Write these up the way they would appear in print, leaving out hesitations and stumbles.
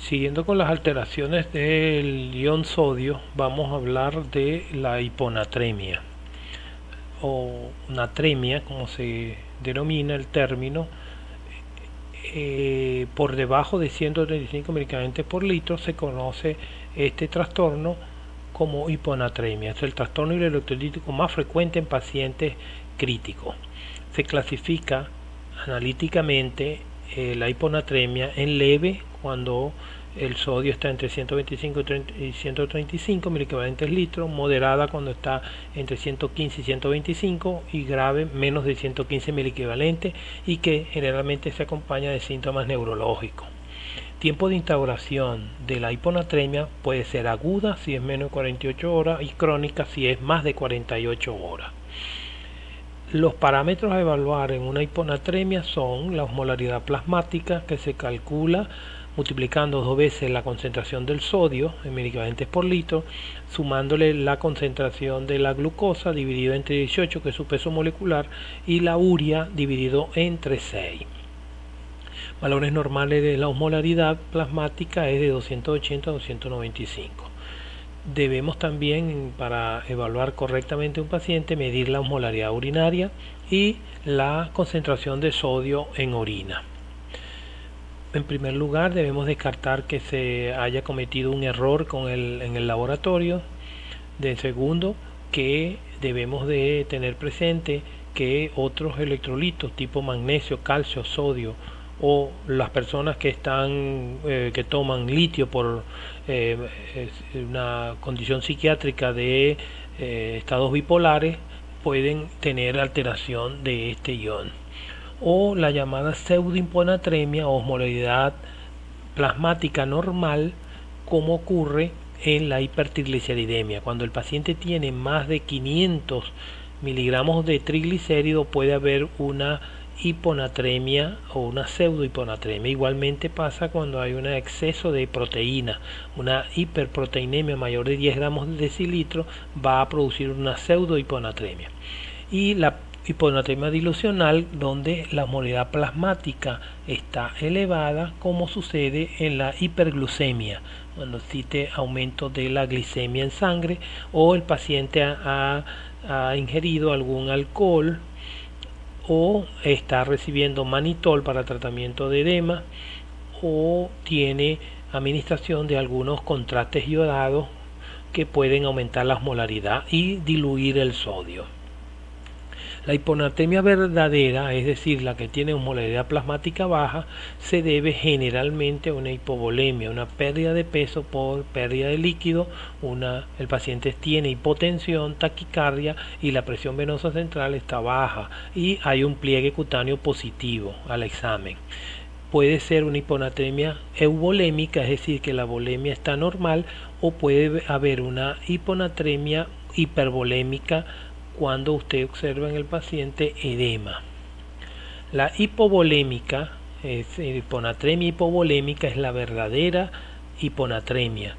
Siguiendo con las alteraciones del ion sodio, vamos a hablar de la hiponatremia o natremia, como se denomina el término. Por debajo de 135 medicamentos por litro se conoce este trastorno como hiponatremia. Es el trastorno hidroelectrolítico más frecuente en pacientes críticos. Se clasifica analíticamente la hiponatremia en leve cuando el sodio está entre 125 y 135 miliequivalentes litros, moderada cuando está entre 115 y 125 y grave menos de 115 miliequivalentes y que generalmente se acompaña de síntomas neurológicos. Tiempo de instauración de la hiponatremia puede ser aguda si es menos de 48 horas y crónica si es más de 48 horas. Los parámetros a evaluar en una hiponatremia son la osmolaridad plasmática, que se calcula multiplicando 2 veces la concentración del sodio en miliequivalentes por litro, sumándole la concentración de la glucosa dividido entre 18, que es su peso molecular, y la urea dividido entre 6. Valores normales de la osmolaridad plasmática es de 280 a 295. Debemos también, para evaluar correctamente un paciente, medir la osmolaridad urinaria y la concentración de sodio en orina. En primer lugar, debemos descartar que se haya cometido un error en el laboratorio. De segundo, que debemos de tener presente que otros electrolitos tipo magnesio, calcio, sodio o las personas que toman litio por una condición psiquiátrica de estados bipolares pueden tener alteración de este ion, o la llamada pseudohiponatremia o osmolaridad plasmática normal, como ocurre en la hipertrigliceridemia. Cuando el paciente tiene más de 500 miligramos de triglicérido puede haber una hiponatremia o una pseudohiponatremia. Igualmente pasa cuando hay un exceso de proteína, una hiperproteinemia mayor de 10 gramos de decilitro va a producir una pseudohiponatremia. Y la hiponatremia dilucional, donde la osmolaridad plasmática está elevada, como sucede en la hiperglucemia, cuando existe aumento de la glicemia en sangre o el paciente ha ingerido algún alcohol o está recibiendo manitol para tratamiento de edema o tiene administración de algunos contrastes iodados que pueden aumentar la osmolaridad y diluir el sodio. La hiponatremia verdadera, es decir, la que tiene osmolaridad plasmática baja, se debe generalmente a una hipovolemia, una pérdida de peso por pérdida de líquido, el paciente tiene hipotensión, taquicardia y la presión venosa central está baja y hay un pliegue cutáneo positivo al examen. Puede ser una hiponatremia euvolémica, es decir, que la volemia está normal, o puede haber una hiponatremia hipervolémica cuando usted observa en el paciente edema. La hipovolémica, hiponatremia hipovolémica, es la verdadera hiponatremia.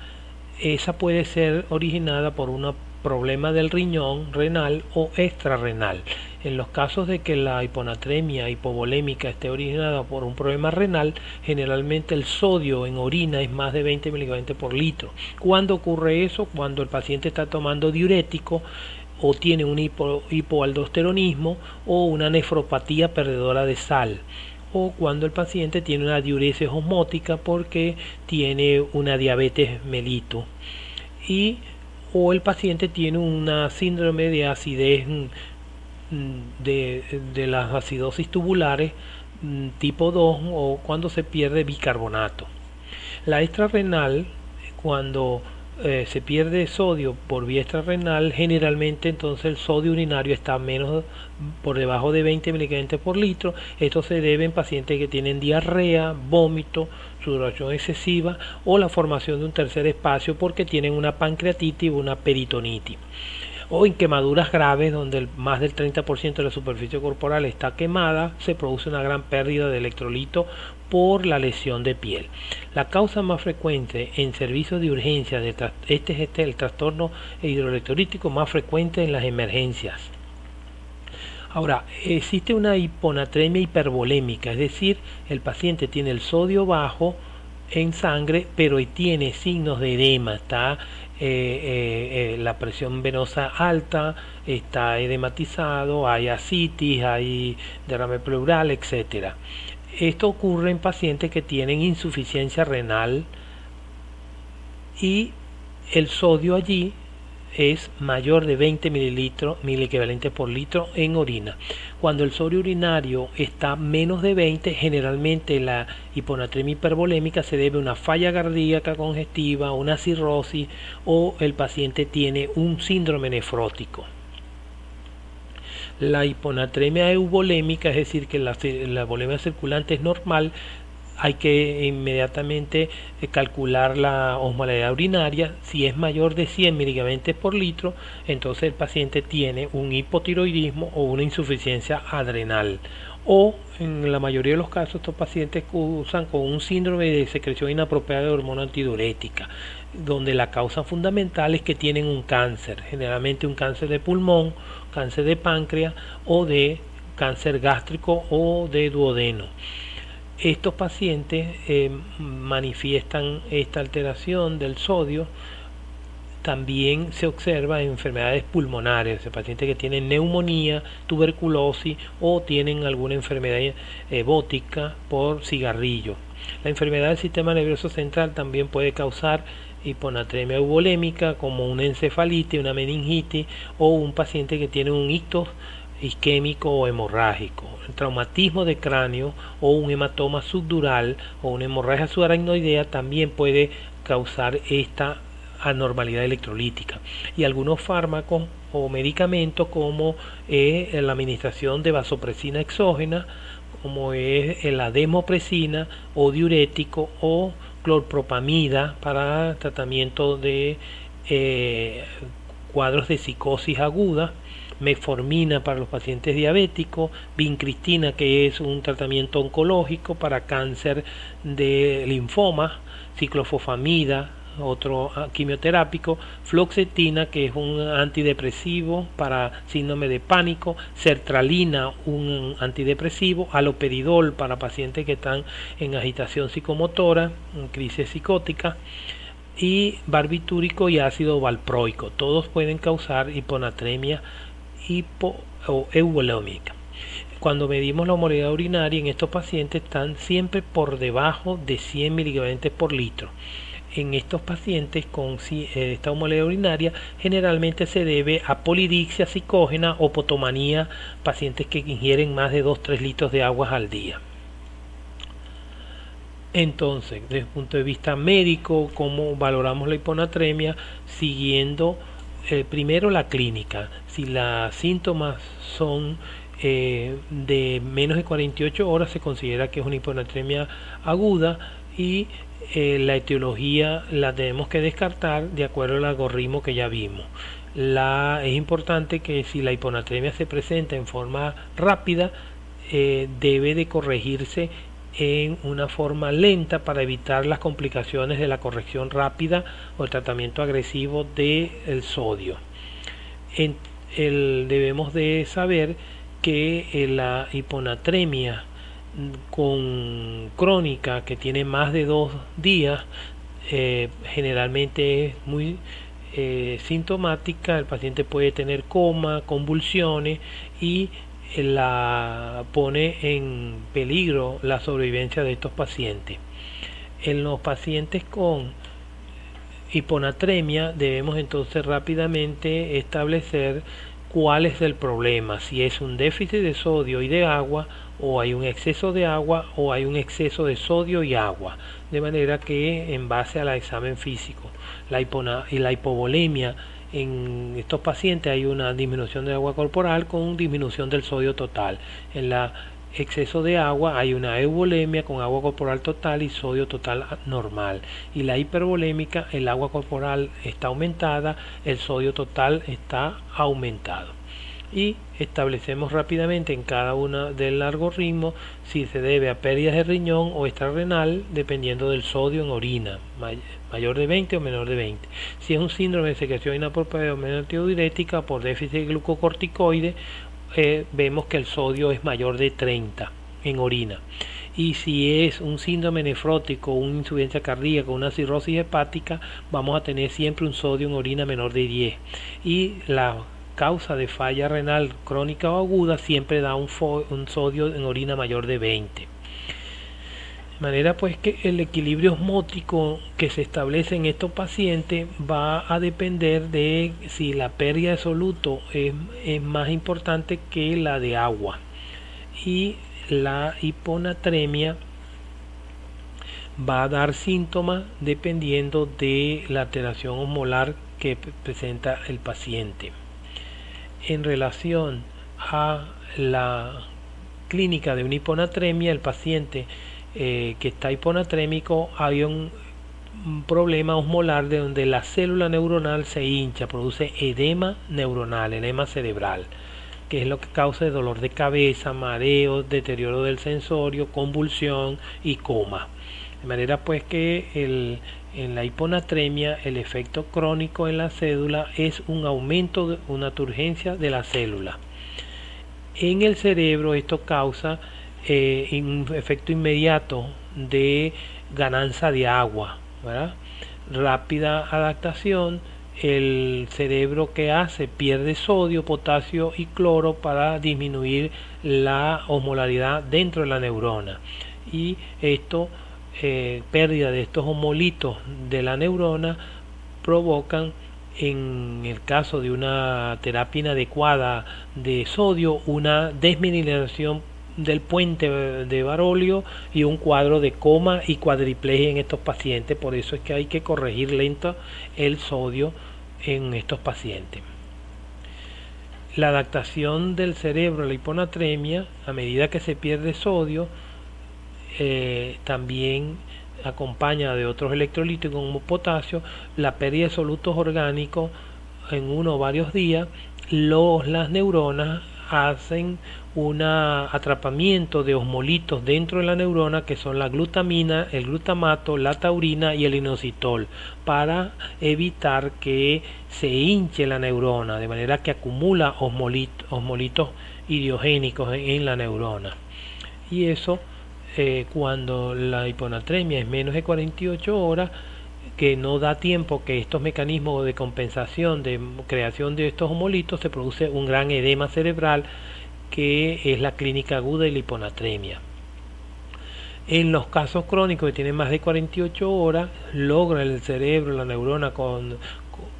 Esa puede ser originada por un problema del riñón, renal o extrarrenal. En los casos de que la hiponatremia hipovolémica esté originada por un problema renal, generalmente el sodio en orina es más de 20 miligramos por litro. ¿Cuándo ocurre eso? Cuando el paciente está tomando diurético o tiene un hipoaldosteronismo o una nefropatía perdedora de sal, o cuando el paciente tiene una diuresis osmótica porque tiene una diabetes mellitus, o el paciente tiene una síndrome de acidez de las acidosis tubulares tipo 2, o cuando se pierde bicarbonato. La extrarrenal, cuando se pierde sodio por vía extrarrenal, generalmente entonces el sodio urinario está por debajo de 20 miligramos por litro. Esto se debe en pacientes que tienen diarrea, vómito, sudoración excesiva o la formación de un tercer espacio porque tienen una pancreatitis o una peritonitis, o en quemaduras graves donde más del 30% de la superficie corporal está quemada, se produce una gran pérdida de electrolito por la lesión de piel. La causa más frecuente en servicios de urgencia de este es el trastorno hidroelectrolítico más frecuente en las emergencias. Ahora, existe una hiponatremia hipervolémica, es decir, el paciente tiene el sodio bajo en sangre, pero tiene signos de edema, está la presión venosa alta, está edematizado, hay ascitis, hay derrame pleural, etcétera. Esto ocurre en pacientes que tienen insuficiencia renal y el sodio allí es mayor de 20 miliequivalentes por litro en orina. Cuando el sodio urinario está menos de 20, generalmente la hiponatremia hipervolémica se debe a una falla cardíaca congestiva, una cirrosis o el paciente tiene un síndrome nefrótico. La hiponatremia euvolémica, es decir, que la volemia circulante es normal, hay que inmediatamente calcular la osmolaridad urinaria. Si es mayor de 100 miligramos por litro, entonces el paciente tiene un hipotiroidismo o una insuficiencia adrenal. O en la mayoría de los casos estos pacientes cursan con un síndrome de secreción inapropiada de hormona antidiurética, donde la causa fundamental es que tienen un cáncer, generalmente un cáncer de pulmón, cáncer de páncreas o de cáncer gástrico o de duodeno. Estos pacientes manifiestan esta alteración del sodio. También se observa en enfermedades pulmonares, pacientes que tienen neumonía, tuberculosis o tienen alguna enfermedad bótica por cigarrillo. La enfermedad del sistema nervioso central también puede causar hiponatremia euvolémica, como una encefalitis, una meningitis o un paciente que tiene un ictus isquémico o hemorrágico. El traumatismo de cráneo o un hematoma subdural o una hemorragia subaracnoidea también puede causar esta anormalidad electrolítica. Y algunos fármacos o medicamentos, como la administración de vasopresina exógena, como es la desmopresina o diurético, o clorpropamida para tratamiento de cuadros de psicosis aguda, metformina para los pacientes diabéticos, vincristina, que es un tratamiento oncológico para cáncer de linfoma, ciclofosfamida, otro quimioterápico, fluoxetina, que es un antidepresivo para síndrome de pánico, sertralina, un antidepresivo, haloperidol para pacientes que están en agitación psicomotora, en crisis psicótica, y barbitúrico y ácido valproico. Todos pueden causar hiponatremia o euvolémica. Cuando medimos la osmolaridad urinaria en estos pacientes están siempre por debajo de 100 miligramos por litro. En estos pacientes con esta osmolaridad urinaria generalmente se debe a polidixia psicógena o potomanía, pacientes que ingieren más de 2-3 litros de agua al día. Entonces, desde el punto de vista médico, ¿cómo valoramos la hiponatremia? Siguiendo primero la clínica. Si los síntomas son de menos de 48 horas, se considera que es una hiponatremia aguda, y la etiología la tenemos que descartar de acuerdo al algoritmo que ya vimos. Es importante que si la hiponatremia se presenta en forma rápida, debe de corregirse en una forma lenta para evitar las complicaciones de la corrección rápida o el tratamiento agresivo del sodio. Debemos de saber que la hiponatremia con crónica que tiene más de 2 días generalmente es muy sintomática. El paciente puede tener coma, convulsiones, y la pone en peligro la sobrevivencia de estos pacientes. En los pacientes con hiponatremia debemos entonces rápidamente establecer cuál es el problema, si es un déficit de sodio y de agua, o hay un exceso de agua, o hay un exceso de sodio y agua, de manera que en base al examen físico la hipovolemia, en estos pacientes hay una disminución de agua corporal con disminución del sodio total. En la exceso de agua hay una euvolemia con agua corporal total y sodio total normal. Y la hipervolémica, el agua corporal está aumentada, el sodio total está aumentado. Y establecemos rápidamente en cada uno del algoritmo si se debe a pérdidas de riñón o extrarrenal, dependiendo del sodio en orina, mayor de 20 o menor de 20. Si es un síndrome de secreción inapropiada de hormona antidiurética por déficit de glucocorticoide, vemos que el sodio es mayor de 30 en orina. y si es un síndrome nefrótico, una insuficiencia cardíaca, una cirrosis hepática, vamos a tener siempre un sodio en orina menor de 10, y la causa de falla renal crónica o aguda siempre da un sodio en orina mayor de 20. De manera pues que el equilibrio osmótico que se establece en estos pacientes va a depender de si la pérdida de soluto es más importante que la de agua, y la hiponatremia va a dar síntomas dependiendo de la alteración osmolar que presenta el paciente. En relación a la clínica de una hiponatremia, el paciente que está hiponatrémico, hay un problema osmolar de donde la célula neuronal se hincha, produce edema neuronal, edema cerebral, que es lo que causa dolor de cabeza, mareo, deterioro del sensorio, convulsión y coma. De manera pues que en la hiponatremia el efecto crónico en la célula es un aumento, una turgencia de la célula. En el cerebro esto causa un efecto inmediato de ganancia de agua, ¿verdad? Rápida adaptación. El cerebro que hace pierde sodio, potasio y cloro para disminuir la osmolaridad dentro de la neurona, y esto pérdida de estos osmolitos de la neurona provocan, en el caso de una terapia inadecuada de sodio, una desmineralización del puente de Barolio y un cuadro de coma y cuadriplegia en estos pacientes. Por eso es que hay que corregir lento el sodio en estos pacientes. La adaptación del cerebro a la hiponatremia, a medida que se pierde sodio, también acompaña de otros electrolitos como potasio, la pérdida de solutos orgánicos en uno o varios días. Las neuronas hacen un atrapamiento de osmolitos dentro de la neurona, que son la glutamina, el glutamato, la taurina y el inositol, para evitar que se hinche la neurona, de manera que acumula osmolitos idiogénicos en la neurona. Y eso cuando la hiponatremia es menos de 48 horas, que no da tiempo que estos mecanismos de compensación, de creación de estos osmolitos, se produce un gran edema cerebral, que es la clínica aguda de la hiponatremia. En los casos crónicos que tienen más de 48 horas, logra el cerebro, la neurona,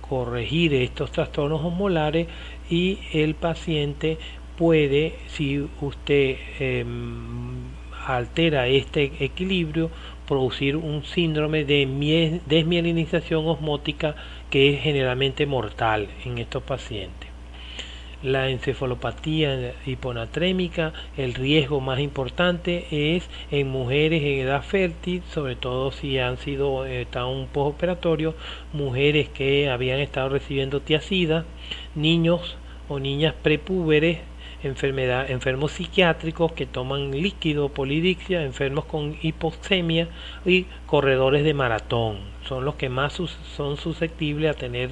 corregir estos trastornos osmolares, y el paciente puede, si usted altera este equilibrio, producir un síndrome de desmielinización osmótica, que es generalmente mortal en estos pacientes. La encefalopatía hiponatrémica, el riesgo más importante es en mujeres en edad fértil, sobre todo si están un postoperatorio, mujeres que habían estado recibiendo tiazida, niños o niñas prepúberes, enfermos psiquiátricos que toman líquido, polidixia, enfermos con hipoxemia y corredores de maratón. Son los que más son susceptibles a tener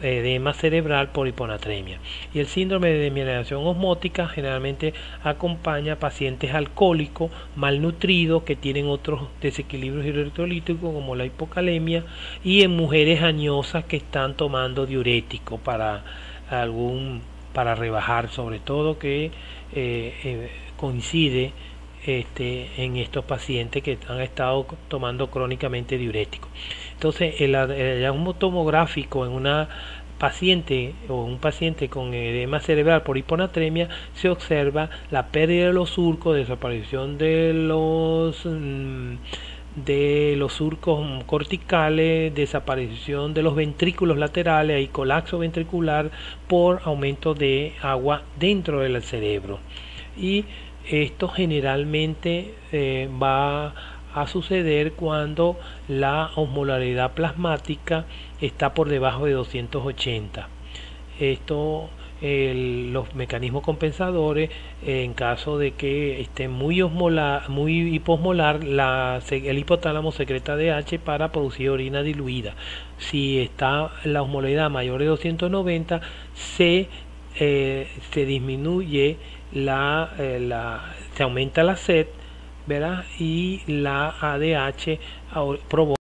edema cerebral por hiponatremia. Y el síndrome de desmineralización osmótica generalmente acompaña a pacientes alcohólicos, malnutridos, que tienen otros desequilibrios electrolíticos como la hipocalemia, y en mujeres añosas que están tomando diuréticos para rebajar, sobre todo, que coincide en estos pacientes que han estado tomando crónicamente diuréticos. Entonces el hallazgo tomográfico en una paciente o un paciente con edema cerebral por hiponatremia, se observa la pérdida de los surcos, desaparición de los surcos corticales, desaparición de los ventrículos laterales, hay colapso ventricular por aumento de agua dentro del cerebro. Y esto generalmente va a suceder cuando la osmolaridad plasmática está por debajo de 280. Los mecanismos compensadores, en caso de que esté muy hiposmolar, el hipotálamo secreta DH para producir orina diluida. Si está la osmolaridad mayor de 290, se disminuye se aumenta la sed, ¿verdad? Y la ADH provoca